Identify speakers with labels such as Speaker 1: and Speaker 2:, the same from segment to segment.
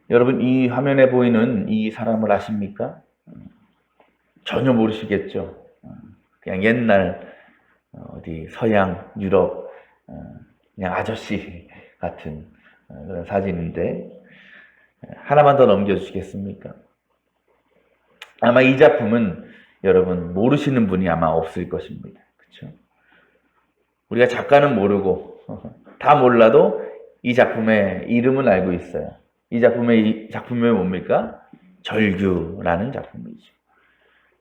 Speaker 1: 여러분, 이 화면에 보이는 이 사람을 아십니까? 전혀 모르시겠죠. 그냥 옛날 어디 서양, 유럽 그냥 아저씨 같은 그런 사진인데, 하나만 더 넘겨주시겠습니까? 아마 이 작품은 여러분 모르시는 분이 아마 없을 것입니다. 그렇죠? 우리가 작가는 모르고 다 몰라도 이 작품의 이름은 알고 있어요. 이 작품이 뭡니까? 절규라는 작품이죠.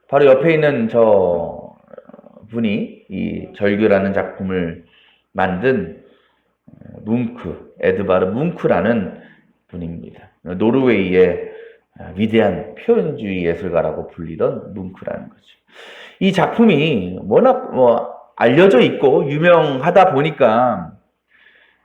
Speaker 1: 바로 옆에 있는 저 분이 이 절규라는 작품을 만든 에드바르 뭉크라는 분입니다. 노르웨이의 위대한 표현주의 예술가라고 불리던 뭉크라는 거죠. 이 작품이 워낙 알려져 있고 유명하다 보니까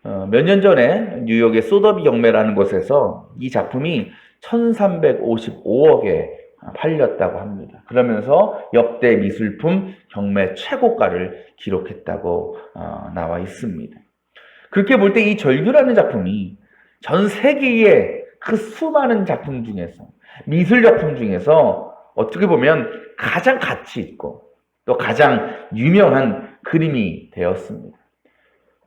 Speaker 1: 몇 년 전에 뉴욕의 소더비 경매라는 곳에서 이 작품이 1355억에 팔렸다고 합니다. 그러면서 역대 미술품 경매 최고가를 기록했다고 나와 있습니다. 그렇게 볼 때 이 절규라는 작품이 전 세계의 그 수많은 작품 중에서, 미술 작품 중에서 어떻게 보면 가장 가치 있고 또 가장 유명한 그림이 되었습니다.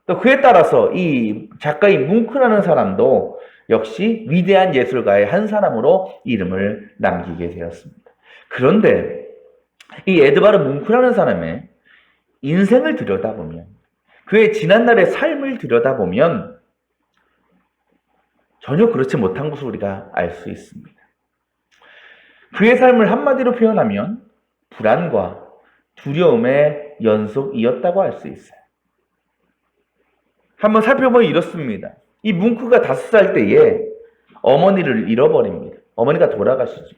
Speaker 1: 또 그에 따라서 이 작가인 뭉크라는 사람도 역시 위대한 예술가의 한 사람으로 이름을 남기게 되었습니다. 그런데 이 에드바르 뭉크라는 사람의 인생을 들여다보면, 그의 지난날의 삶을 들여다보면 전혀 그렇지 못한 것을 우리가 알 수 있습니다. 그의 삶을 한마디로 표현하면 불안과 두려움의 연속이었다고 할 수 있어요. 한번 살펴보면 이렇습니다. 이 뭉크가 5살 때에 어머니를 잃어버립니다. 어머니가 돌아가시죠.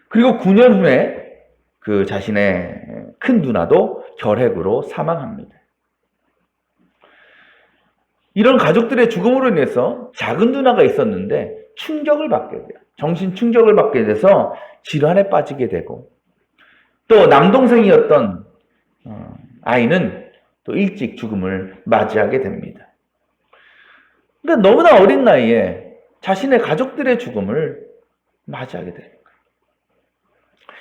Speaker 1: 그리고 9년 후에 그 자신의 큰 누나도 결핵으로 사망합니다. 이런 가족들의 죽음으로 인해서 작은 누나가 있었는데 충격을 받게 돼요. 정신 충격을 받게 돼서 질환에 빠지게 되고, 또 남동생이었던 아이는 또 일찍 죽음을 맞이하게 됩니다. 그러니까 너무나 어린 나이에 자신의 가족들의 죽음을 맞이하게 되는 거예요.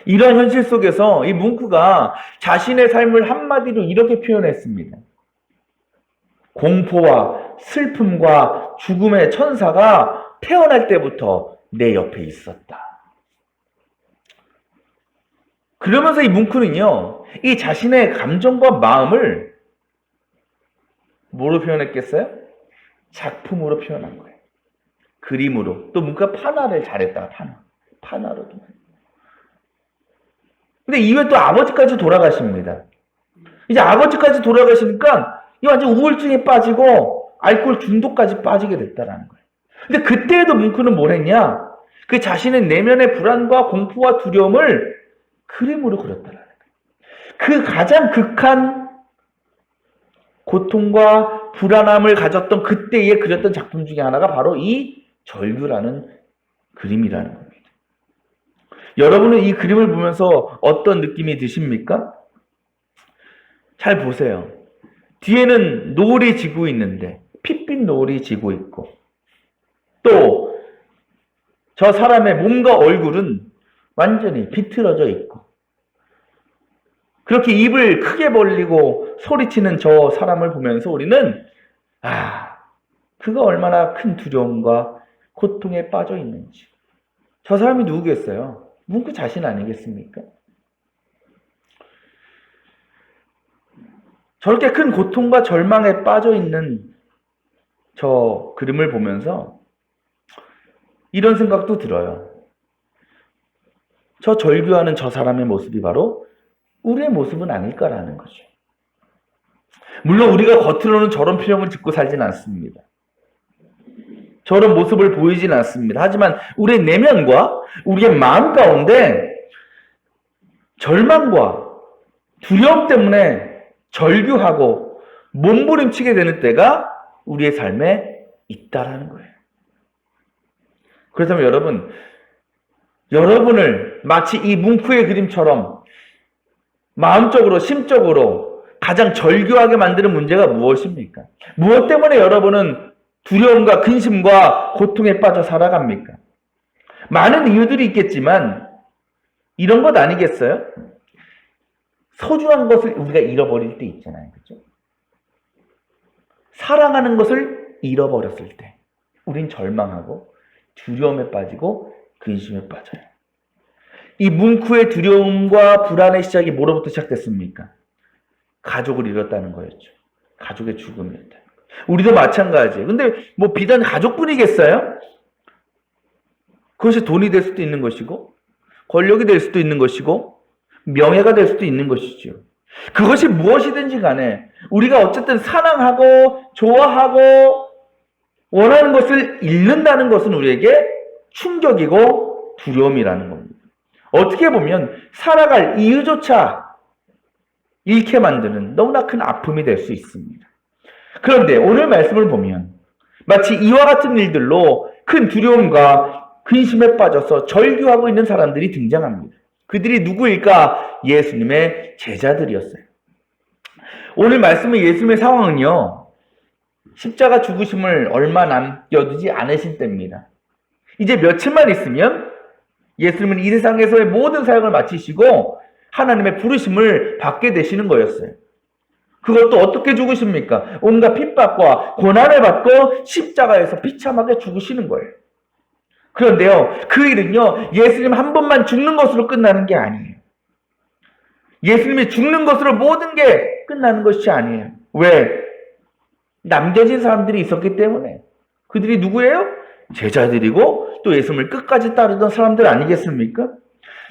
Speaker 1: 이러한 현실 속에서 이 뭉크가 자신의 삶을 한마디로 이렇게 표현했습니다. 공포와 슬픔과 죽음의 천사가 태어날 때부터 내 옆에 있었다. 그러면서 이 뭉크는요, 이 자신의 감정과 마음을 뭐로 표현했겠어요? 작품으로 표현한 거예요. 그림으로. 또 뭉크가 판화를 잘했다. 판화로도. 근데 이후에 또 아버지까지 돌아가십니다. 이제 아버지까지 돌아가시니까 이 완전 우울증에 빠지고 알코올 중독까지 빠지게 됐다라는 거예요. 근데 그때에도 뭉크는 뭘 했냐? 그 자신의 내면의 불안과 공포와 두려움을 그림으로 그렸다라는 거예요. 그 가장 극한 고통과 불안함을 가졌던 그때에 그렸던 작품 중에 하나가 바로 이 절규라는 그림이라는 겁니다. 여러분은 이 그림을 보면서 어떤 느낌이 드십니까? 잘 보세요. 뒤에는 노을이 지고 있는데, 핏빛 노을이 지고 있고, 또 저 사람의 몸과 얼굴은 완전히 비틀어져 있고, 그렇게 입을 크게 벌리고 소리치는 저 사람을 보면서 우리는 그가 얼마나 큰 두려움과 고통에 빠져 있는지. 저 사람이 누구겠어요? 뭉크 자신 아니겠습니까? 저렇게 큰 고통과 절망에 빠져 있는 저 그림을 보면서 이런 생각도 들어요. 저 절규하는 저 사람의 모습이 바로 우리의 모습은 아닐까라는 거죠. 물론 우리가 겉으로는 저런 표정을 짓고 살진 않습니다. 저런 모습을 보이진 않습니다. 하지만 우리의 내면과 우리의 마음 가운데 절망과 두려움 때문에 절규하고 몸부림치게 되는 때가 우리의 삶에 있다라는 거예요. 그렇다면 여러분을 마치 이 뭉크의 그림처럼 마음적으로, 심적으로 가장 절규하게 만드는 문제가 무엇입니까? 무엇 때문에 여러분은 두려움과 근심과 고통에 빠져 살아갑니까? 많은 이유들이 있겠지만 이런 것 아니겠어요? 소중한 것을 우리가 잃어버릴 때 있잖아요. 그렇죠? 사랑하는 것을 잃어버렸을 때 우린 절망하고 두려움에 빠지고 근심에 빠져요. 이 뭉크의 두려움과 불안의 시작이 뭐로부터 시작됐습니까? 가족을 잃었다는 거였죠. 가족의 죽음이었다. 우리도 마찬가지예요. 근데 뭐 비단 가족뿐이겠어요? 그것이 돈이 될 수도 있는 것이고 권력이 될 수도 있는 것이고 명예가 될 수도 있는 것이죠. 그것이 무엇이든지 간에 우리가 어쨌든 사랑하고 좋아하고 원하는 것을 잃는다는 것은 우리에게 충격이고 두려움이라는 겁니다. 어떻게 보면 살아갈 이유조차 잃게 만드는 너무나 큰 아픔이 될 수 있습니다. 그런데 오늘 말씀을 보면 마치 이와 같은 일들로 큰 두려움과 근심에 빠져서 절규하고 있는 사람들이 등장합니다. 그들이 누구일까? 예수님의 제자들이었어요. 오늘 말씀의 예수님의 상황은요, 십자가 죽으심을 얼마 남겨두지 않으신 때입니다. 이제 며칠만 있으면 예수님은 이 세상에서의 모든 사역을 마치시고 하나님의 부르심을 받게 되시는 거였어요. 그것도 어떻게 죽으십니까? 온갖 핍박과 고난을 받고 십자가에서 비참하게 죽으시는 거예요. 그런데요, 그 일은요, 예수님 한 번만 죽는 것으로 끝나는 게 아니에요. 예수님이 죽는 것으로 모든 게 끝나는 것이 아니에요. 왜? 남겨진 사람들이 있었기 때문에. 그들이 누구예요? 제자들이고 또 예수님을 끝까지 따르던 사람들 아니겠습니까?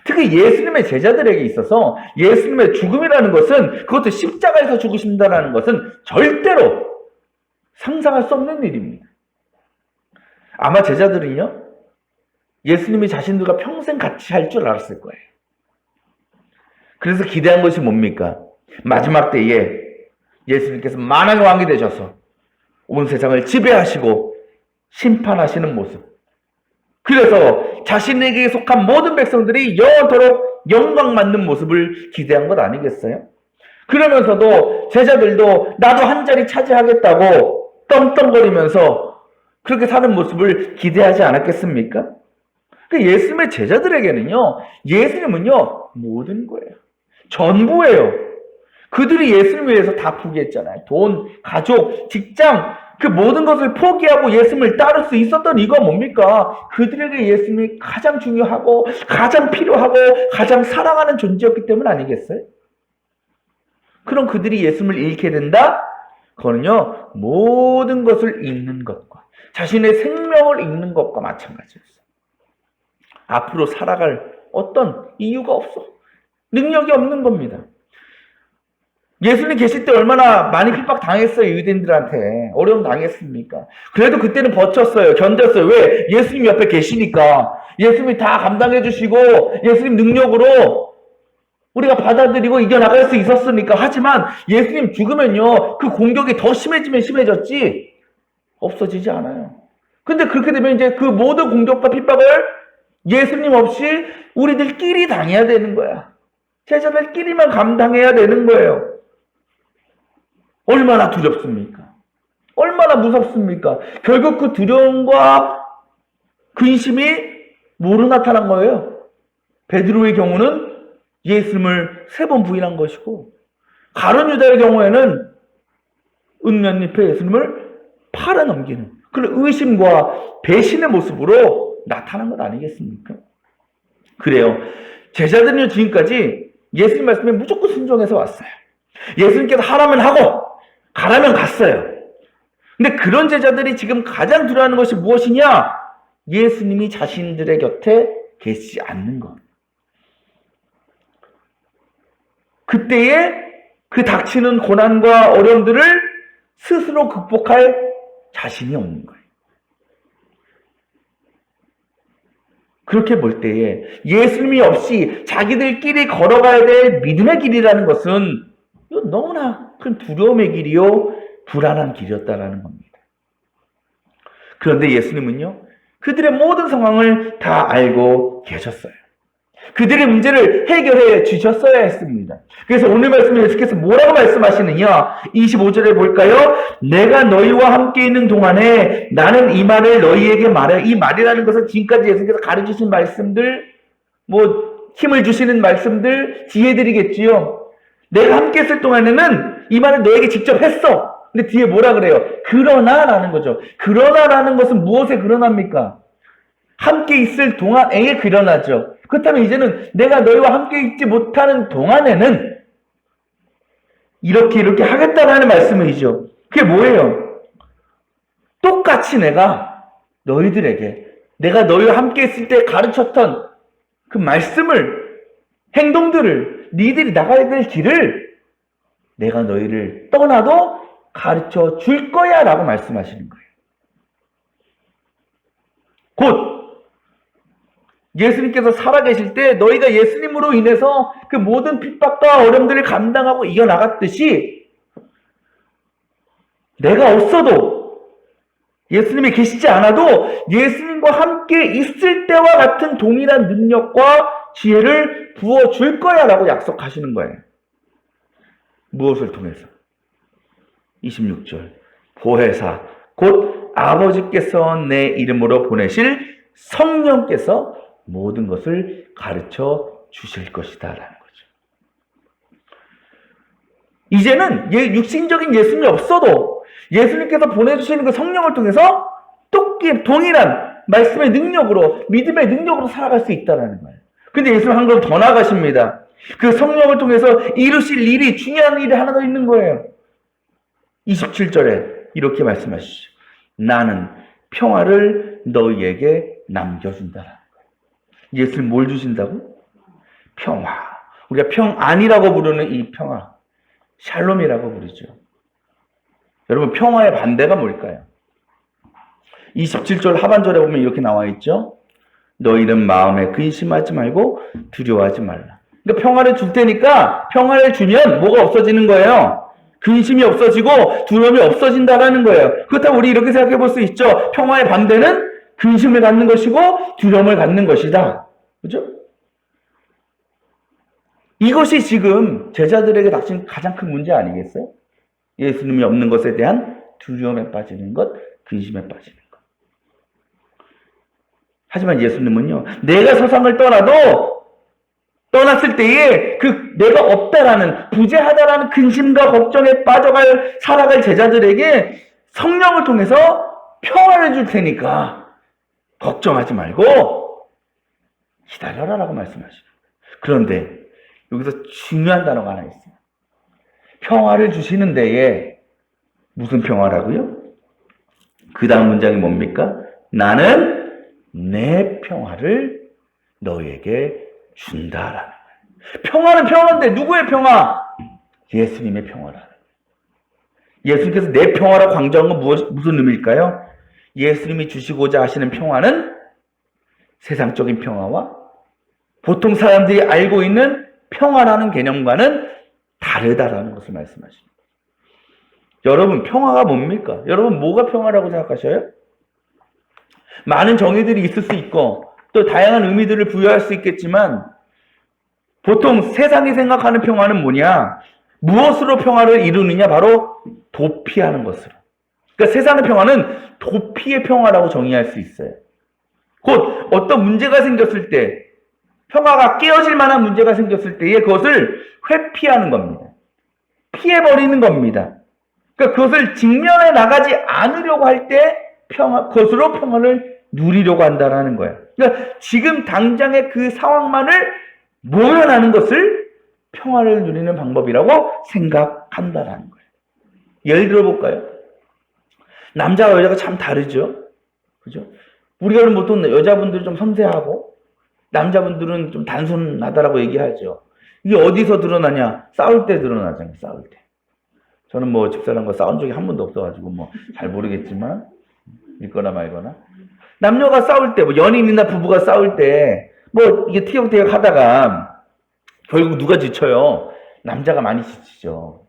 Speaker 1: 특히 예수님의 제자들에게 있어서 예수님의 죽음이라는 것은, 그것도 십자가에서 죽으신다는 것은 절대로 상상할 수 없는 일입니다. 아마 제자들은요, 예수님이 자신들과 평생 같이 할 줄 알았을 거예요. 그래서 기대한 것이 뭡니까? 마지막 때에 예수님께서 만왕의 왕이 되셔서 온 세상을 지배하시고 심판하시는 모습. 그래서 자신에게 속한 모든 백성들이 영원토록 영광받는 모습을 기대한 것 아니겠어요? 그러면서도 제자들도 나도 한 자리 차지하겠다고 떵떵거리면서 그렇게 사는 모습을 기대하지 않았겠습니까? 예수님의 제자들에게는요, 예수님은요, 모든 거예요. 전부예요. 그들이 예수님을 위해서 다 포기했잖아요. 돈, 가족, 직장, 그 모든 것을 포기하고 예수님을 따를 수 있었던 이유가 뭡니까? 그들에게 예수님이 가장 중요하고 가장 필요하고 가장 사랑하는 존재였기 때문 아니겠어요? 그럼 그들이 예수님을 잃게 된다? 그거는요, 모든 것을 잃는 것과 자신의 생명을 잃는 것과 마찬가지였어요. 앞으로 살아갈 어떤 이유가 없어. 능력이 없는 겁니다. 예수님 계실 때 얼마나 많이 핍박 당했어요. 유대인들한테. 어려움 당했습니까? 그래도 그때는 버텼어요. 견뎠어요. 왜? 예수님 옆에 계시니까. 예수님이 다 감당해 주시고 예수님 능력으로 우리가 받아들이고 이겨나갈 수 있었으니까. 하지만 예수님 죽으면요, 그 공격이 더 심해지면 심해졌지 없어지지 않아요. 근데 그렇게 되면 이제 그 모든 공격과 핍박을 예수님 없이 우리들끼리 당해야 되는 거야. 제자들끼리만 감당해야 되는 거예요. 얼마나 두렵습니까? 얼마나 무섭습니까? 결국 그 두려움과 근심이 뭐로 나타난 거예요? 베드로의 경우는 예수님을 3번 부인한 것이고, 가룟 유다의 경우에는 은면잎에 예수님을 팔아넘기는 그런 의심과 배신의 모습으로 나타난 것 아니겠습니까? 그래요. 제자들은 지금까지 예수님 말씀에 무조건 순종해서 왔어요. 예수님께서 하라면 하고 가라면 갔어요. 근데 그런 제자들이 지금 가장 두려워하는 것이 무엇이냐? 예수님이 자신들의 곁에 계시지 않는 것. 그때에 그 닥치는 고난과 어려움들을 스스로 극복할 자신이 없는 거예요. 그렇게 볼 때에 예수님이 없이 자기들끼리 걸어가야 될 믿음의 길이라는 것은 너무나 큰 두려움의 길이요, 불안한 길이었다라는 겁니다. 그런데 예수님은요, 그들의 모든 상황을 다 알고 계셨어요. 그들의 문제를 해결해 주셨어야 했습니다. 그래서 오늘 말씀에 계속해서 뭐라고 말씀하시느냐? 25절에 볼까요? 내가 너희와 함께 있는 동안에 나는 이 말을 너희에게 말해. 이 말이라는 것은 지금까지 예수님께서 가르치신 말씀들, 힘을 주시는 말씀들, 지혜들이겠지요. 내가 함께 있을 동안에는 이 말을 너에게 직접 했어. 근데 뒤에 뭐라 그래요? 그러나라는 거죠. 그러나라는 것은 무엇에 그러나입니까? 함께 있을 동안에 그러나죠. 그렇다면 이제는 내가 너희와 함께 있지 못하는 동안에는 이렇게 하겠다라는 말씀이죠. 그게 뭐예요? 똑같이 내가 너희들에게 내가 너희와 함께 있을 때 가르쳤던 그 말씀을, 행동들을, 니들이 나가야 될 길을 내가 너희를 떠나도 가르쳐 줄 거야 라고 말씀하시는 거예요. 곧 예수님께서 살아계실 때 너희가 예수님으로 인해서 그 모든 핍박과 어려움들을 감당하고 이겨나갔듯이 내가 없어도 예수님이 계시지 않아도 예수님과 함께 있을 때와 같은 동일한 능력과 지혜를 부어줄 거야 라고 약속하시는 거예요. 무엇을 통해서? 26절 보혜사 곧 아버지께서 내 이름으로 보내실 성령께서 모든 것을 가르쳐 주실 것이다 라는 거죠. 이제는 육신적인 예수님이 없어도 예수님께서 보내주시는 그 성령을 통해서 동일한 말씀의 능력으로, 믿음의 능력으로 살아갈 수 있다는 거예요. 근데 예수님 한 걸음 더 나아가십니다. 그 성령을 통해서 이루실 일이, 중요한 일이 하나 더 있는 거예요. 27절에 이렇게 말씀하시죠. 나는 평화를 너희에게 남겨준다라는 거예요. 예수님 뭘 주신다고? 평화. 우리가 평안이라고 부르는 이 평화, 샬롬이라고 부르죠. 여러분, 평화의 반대가 뭘까요? 27절 하반절에 보면 이렇게 나와 있죠. 너희는 마음에 근심하지 말고 두려워하지 말라. 그러니까 평화를 줄 테니까 평화를 주면 뭐가 없어지는 거예요? 근심이 없어지고 두려움이 없어진다라는 거예요. 그렇다면 우리 이렇게 생각해 볼 수 있죠. 평화의 반대는 근심을 갖는 것이고 두려움을 갖는 것이다. 그렇죠? 이것이 지금 제자들에게 닥친 가장 큰 문제 아니겠어요? 예수님이 없는 것에 대한 두려움에 빠지는 것, 근심에 빠지는 것. 하지만 예수님은요, 내가 세상을 떠났을 때에 그 내가 없다라는, 부재하다라는 근심과 걱정에 살아갈 제자들에게 성령을 통해서 평화를 줄 테니까 걱정하지 말고 기다려라라고 말씀하시죠. 그런데 여기서 중요한 단어가 하나 있어요. 평화를 주시는 데에 무슨 평화라고요? 그 다음 문장이 뭡니까? 나는 내 평화를 너에게 준다라는 거예요. 평화는 평화인데 누구의 평화? 예수님의 평화라는 거예요. 예수님께서 내 평화라고 강조한 건 무슨 의미일까요? 예수님이 주시고자 하시는 평화는 세상적인 평화와 보통 사람들이 알고 있는 평화라는 개념과는 다르다라는 것을 말씀하십니다. 여러분, 평화가 뭡니까? 여러분, 뭐가 평화라고 생각하셔요? 많은 정의들이 있을 수 있고 또 다양한 의미들을 부여할 수 있겠지만 보통 세상이 생각하는 평화는 뭐냐? 무엇으로 평화를 이루느냐? 바로 도피하는 것으로. 그러니까 세상의 평화는 도피의 평화라고 정의할 수 있어요. 곧 어떤 문제가 생겼을 때, 평화가 깨어질 만한 문제가 생겼을 때에 그것을 회피하는 겁니다. 피해버리는 겁니다. 그러니까 그것을 직면해 나가지 않으려고 할 때 그것으로 평화를 누리려고 한다는 거예요. 그러니까 지금 당장의 그 상황만을 모면하는 것을 평화를 누리는 방법이라고 생각한다는 거예요. 예를 들어볼까요? 남자와 여자가 참 다르죠. 그죠? 우리가 보통 여자분들은 좀 섬세하고 남자분들은 좀 단순하다라고 얘기하죠. 이게 어디서 드러나냐? 싸울 때 드러나잖아요. 싸울 때. 저는 집사람과 싸운 적이 한 번도 없어가지고 잘 모르겠지만 믿거나 말거나. 남녀가 싸울 때, 연인이나 부부가 싸울 때 이게 티격태격 하다가 결국 누가 지쳐요? 남자가 많이 지치죠.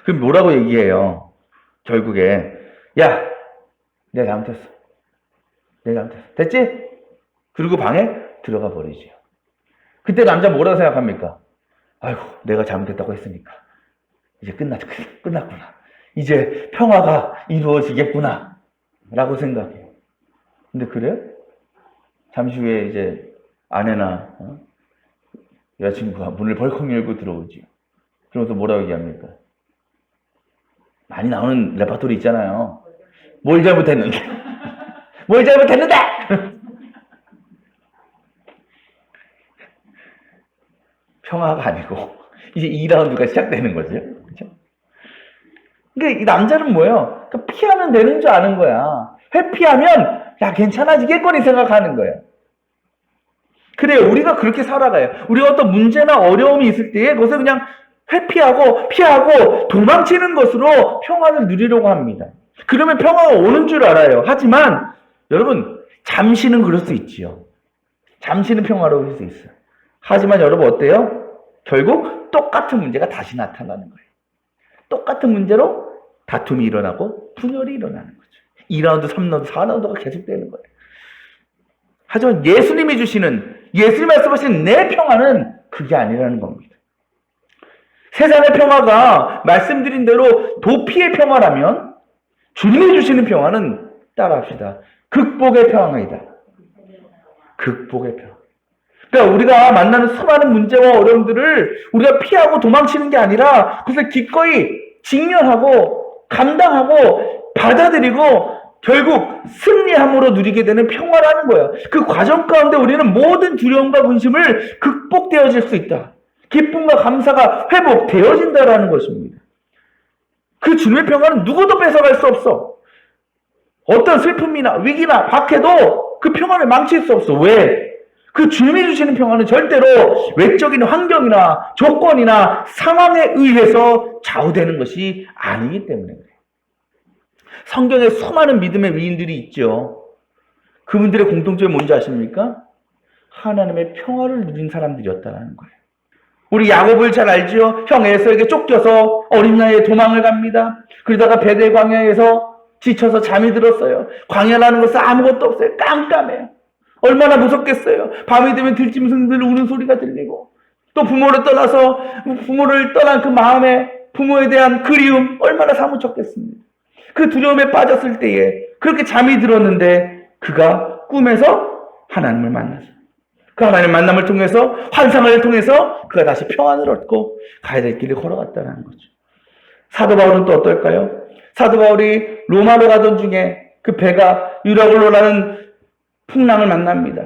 Speaker 1: 그럼 뭐라고 얘기해요? 결국에 야, 내가 잘못했어. 내가 잘못했어. 됐지? 그리고 방에 들어가 버리죠. 그때 남자 뭐라고 생각합니까? 아이고, 내가 잘못했다고 했으니까 이제 끝났구나. 이제 평화가 이루어지겠구나 라고 생각해요. 근데 그래요? 잠시 후에 이제 아내나 여자친구가 문을 벌컥 열고 들어오죠. 그러면서 뭐라고 얘기합니까? 많이 나오는 레파토리 있잖아요. 뭘 잘못했는데? 뭘 잘못했는데? 평화가 아니고 이제 2라운드가 시작되는 거죠. 그렇죠? 그러니까 이 남자는 뭐예요? 그러니까 피하면 되는 줄 아는 거야. 회피하면 야 괜찮아지겠거니 생각하는 거예요. 그래요. 우리가 그렇게 살아가요. 우리가 어떤 문제나 어려움이 있을 때에 그것을 그냥 회피하고 피하고 도망치는 것으로 평화를 누리려고 합니다. 그러면 평화가 오는 줄 알아요. 하지만 여러분 잠시는 그럴 수 있지요. 잠시는 평화로울 수 있어요. 하지만 여러분 어때요? 결국 똑같은 문제가 다시 나타나는 거예요. 똑같은 문제로 다툼이 일어나고 분열이 일어나는 거죠. 2라운드, 3라운드, 4라운드가 계속되는 거예요. 하지만 예수님이 말씀하시는 내 평화는 그게 아니라는 겁니다. 세상의 평화가 말씀드린 대로 도피의 평화라면 주님이 주시는 평화는 따라합시다. 극복의 평화이다. 극복의 평화. 그러니까 우리가 만나는 수많은 문제와 어려움들을 우리가 피하고 도망치는 게 아니라 그것을 기꺼이 직면하고 감당하고 받아들이고 결국 승리함으로 누리게 되는 평화라는 거예요. 그 과정 가운데 우리는 모든 두려움과 근심을 극복되어질 수 있다. 기쁨과 감사가 회복되어진다라는 것입니다. 그 주님의 평화는 누구도 뺏어갈 수 없어. 어떤 슬픔이나 위기나 박해도 그 평화를 망칠 수 없어. 왜? 그 주님이 주시는 평화는 절대로 외적인 환경이나 조건이나 상황에 의해서 좌우되는 것이 아니기 때문에 그래요. 성경에 수많은 믿음의 위인들이 있죠. 그분들의 공통점이 뭔지 아십니까? 하나님의 평화를 누린 사람들이었다는 거예요. 우리 야곱을 잘 알죠? 형 에서에게 쫓겨서 어린 나이에 도망을 갑니다. 그러다가 베델 광야에서 지쳐서 잠이 들었어요. 광야라는 것은 아무것도 없어요. 깜깜해요. 얼마나 무섭겠어요. 밤이 되면 들짐승들 우는 소리가 들리고 또 부모를 떠난 그 마음에 부모에 대한 그리움 얼마나 사무쳤겠습니까? 그 두려움에 빠졌을 때에 그렇게 잠이 들었는데 그가 꿈에서 하나님을 만나서 그 하나님의 만남을 통해서 환상을 통해서 그가 다시 평안을 얻고 가야 될 길을 걸어갔다는 거죠. 사도 바울은 또 어떨까요? 사도 바울이 로마로 가던 중에 그 배가 유라굴로라는 풍랑을 만납니다.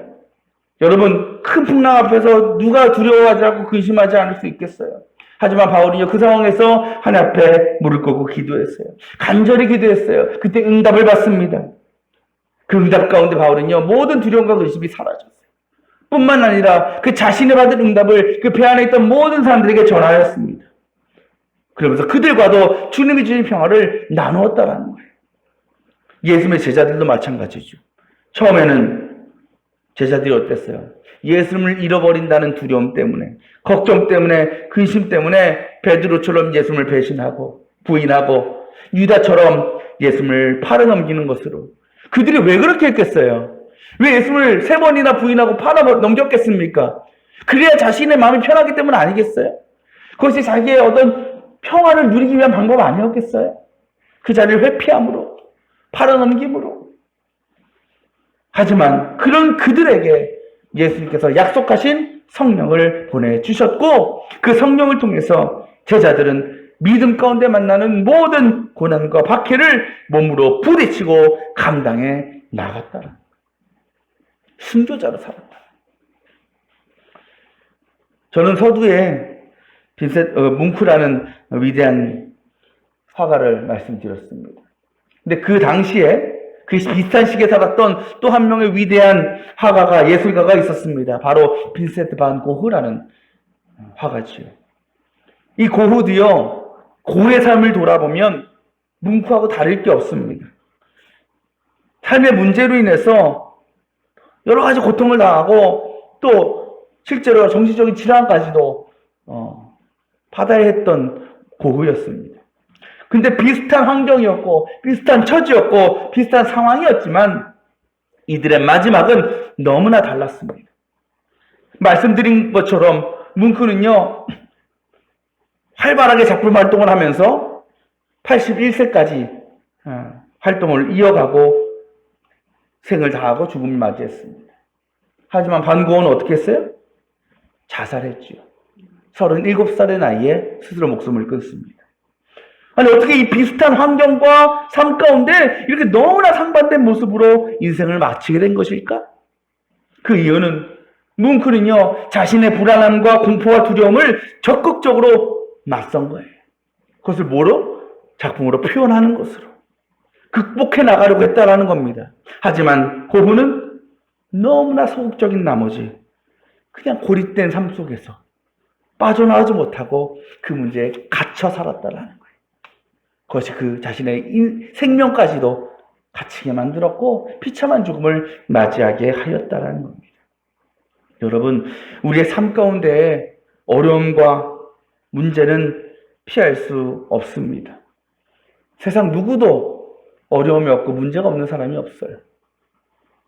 Speaker 1: 여러분 큰 풍랑 앞에서 누가 두려워하지 않고 근심하지 않을 수 있겠어요? 하지만 바울이요 그 상황에서 하나님 앞에 무릎 꿇고 기도했어요. 간절히 기도했어요. 그때 응답을 받습니다. 그 응답 가운데 바울은요 모든 두려움과 근심이 사라졌어요. 뿐만 아니라 그 자신이 받은 응답을 그 배 안에 있던 모든 사람들에게 전하였습니다. 그러면서 그들과도 주님이 주신 평화를 나누었다라는 거예요. 예수님의 제자들도 마찬가지죠. 처음에는 제자들이 어땠어요? 예수님을 잃어버린다는 두려움 때문에, 걱정 때문에, 근심 때문에 베드로처럼 예수님을 배신하고 부인하고 유다처럼 예수님을 팔아넘기는 것으로 그들이 왜 그렇게 했겠어요? 왜 예수님을 3번이나 부인하고 팔아넘겼겠습니까? 그래야 자신의 마음이 편하기 때문 아니겠어요? 그것이 자기의 어떤 평안을 누리기 위한 방법 아니었겠어요? 그 자리를 회피함으로, 팔아넘김으로. 하지만 그런 그들에게 예수님께서 약속하신 성령을 보내주셨고 그 성령을 통해서 제자들은 믿음 가운데 만나는 모든 고난과 박해를 몸으로 부딪히고 감당해 나갔다. 순교자로 살았다. 저는 서두에 뭉크라는 위대한 화가를 말씀드렸습니다. 근데 그 당시에 그 비슷한 시기에 살았던 또 한 명의 위대한 화가가 예술가가 있었습니다. 바로 빈센트 반 고흐라는 화가지요. 이 고흐도요 고흐의 삶을 돌아보면 뭉크하고 다를 게 없습니다. 삶의 문제로 인해서 여러 가지 고통을 당하고 또 실제로 정신적인 질환까지도 받아야 했던 고흐였습니다. 근데 비슷한 환경이었고 비슷한 처지였고 비슷한 상황이었지만 이들의 마지막은 너무나 달랐습니다. 말씀드린 것처럼 뭉크는요, 활발하게 작품 활동을 하면서 81세까지 활동을 이어가고 생을 다하고 죽음을 맞이했습니다. 하지만 반고은은 어떻게 했어요? 자살했죠. 37살의 나이에 스스로 목숨을 끊습니다. 아니, 어떻게 이 비슷한 환경과 삶 가운데 이렇게 너무나 상반된 모습으로 인생을 마치게 된 것일까? 그 이유는 뭉크는요, 자신의 불안함과 공포와 두려움을 적극적으로 맞선 거예요. 그것을 뭐로? 작품으로 표현하는 것으로. 극복해 나가려고 했다라는 겁니다. 하지만 고흐는 너무나 소극적인 나머지 그냥 고립된 삶 속에서 빠져나오지 못하고 그 문제에 갇혀 살았다라는 거예요. 그것이 그 자신의 생명까지도 갇히게 만들었고 비참한 죽음을 맞이하게 하였다라는 겁니다. 여러분, 우리의 삶 가운데 어려움과 문제는 피할 수 없습니다. 세상 누구도 어려움이 없고 문제가 없는 사람이 없어요.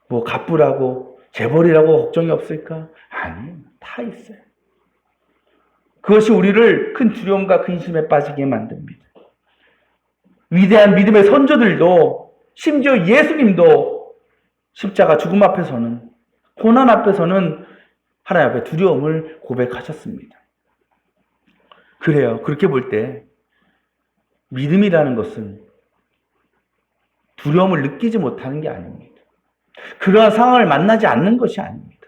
Speaker 1: 뭐 갑부라고 재벌이라고 걱정이 없을까? 아니에요. 다 있어요. 그것이 우리를 큰 두려움과 근심에 빠지게 만듭니다. 위대한 믿음의 선조들도, 심지어 예수님도 십자가 죽음 앞에서는, 고난 앞에서는 하나님 앞에 두려움을 고백하셨습니다. 그래요. 그렇게 볼 때 믿음이라는 것은 두려움을 느끼지 못하는 게 아닙니다. 그러한 상황을 만나지 않는 것이 아닙니다.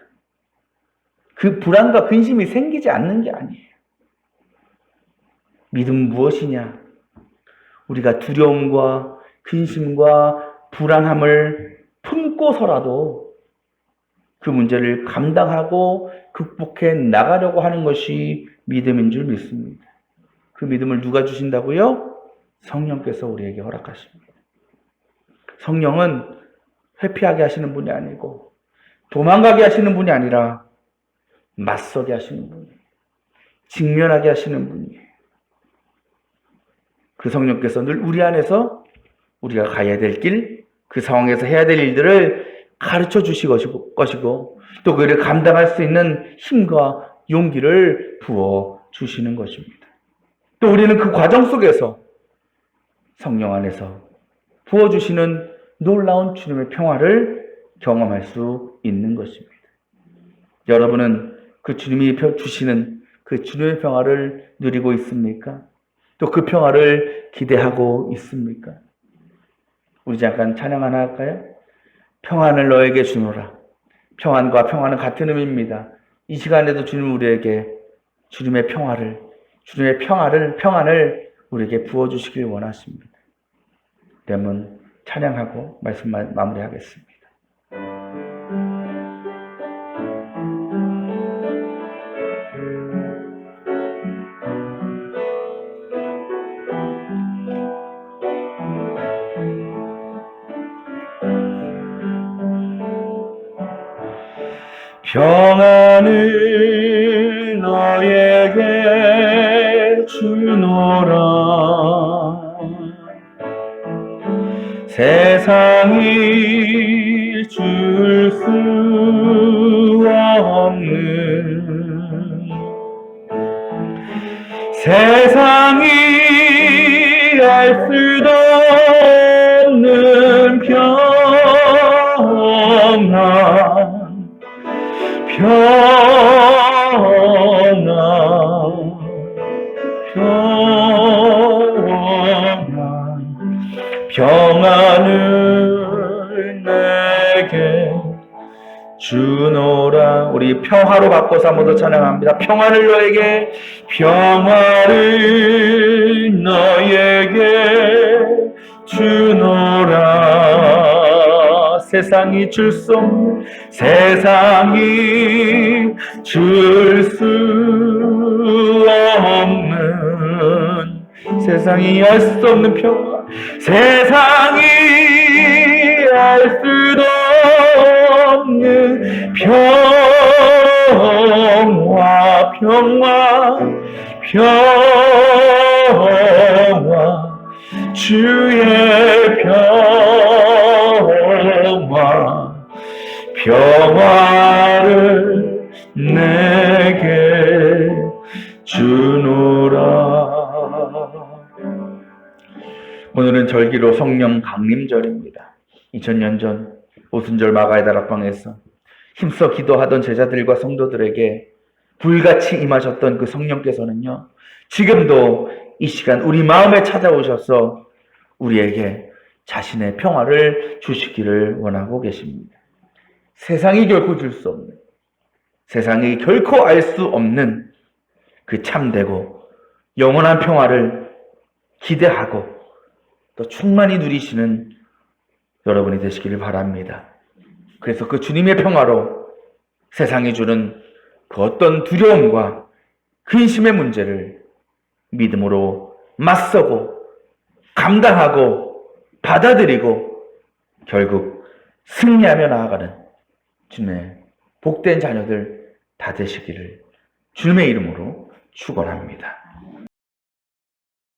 Speaker 1: 그 불안과 근심이 생기지 않는 게 아니에요. 믿음은 무엇이냐? 우리가 두려움과 근심과 불안함을 품고서라도 그 문제를 감당하고 극복해 나가려고 하는 것이 믿음인 줄 믿습니다. 그 믿음을 누가 주신다고요? 성령께서 우리에게 허락하십니다. 성령은 회피하게 하시는 분이 아니고 도망가게 하시는 분이 아니라 맞서게 하시는 분이에요. 직면하게 하시는 분이에요. 그 성령께서 늘 우리 안에서 우리가 가야 될 길, 그 상황에서 해야 될 일들을 가르쳐 주실 것이고 또 그를 감당할 수 있는 힘과 용기를 부어 주시는 것입니다. 또 우리는 그 과정 속에서 성령 안에서 부어주시는 놀라운 주님의 평화를 경험할 수 있는 것입니다. 여러분은 그 주님이 주시는 그 주님의 평화를 누리고 있습니까? 또 그 평화를 기대하고 있습니까? 우리 잠깐 찬양 하나 할까요? 평안을 너에게 주노라. 평안과 평화는 같은 의미입니다. 이 시간에도 주님 우리에게 주님의 평안을 우리에게 부어주시길 원하십니다. 그러면 찬양하고 말씀 마무리하겠습니다. 평안을 너에게 주노라. 세상이 줄 수 없는, 세상이 알 수도 없는 평안을 내게 주노라. 우리 평화로 바꿔서 한 번 더 찬양합니다. 평화를 너에게 주노라. 세상이 줄 수 없는, 세상이 줄 수 없는, 세상이 알 수 없는 평화, 세상이 알 수도 없는 평화, 주의 평화를 내 절기로 성령 강림절입니다. 2000년 전 오순절 마가의 다락방에서 힘써 기도하던 제자들과 성도들에게 불같이 임하셨던 그 성령께서는요, 지금도 이 시간 우리 마음에 찾아오셔서 우리에게 자신의 평화를 주시기를 원하고 계십니다. 세상이 결코 줄 수 없는, 세상이 결코 알 수 없는 그 참되고 영원한 평화를 기대하고 또 충만히 누리시는 여러분이 되시기를 바랍니다. 그래서 그 주님의 평화로 세상이 주는 그 어떤 두려움과 근심의 문제를 믿음으로 맞서고 감당하고 받아들이고 결국 승리하며 나아가는 주님의 복된 자녀들 다 되시기를 주님의 이름으로 축원합니다.